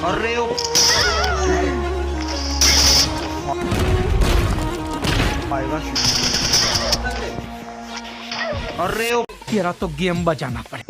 अरे ओ आएगा। अरे ओ तेरा तो गेम बजाना पड़े।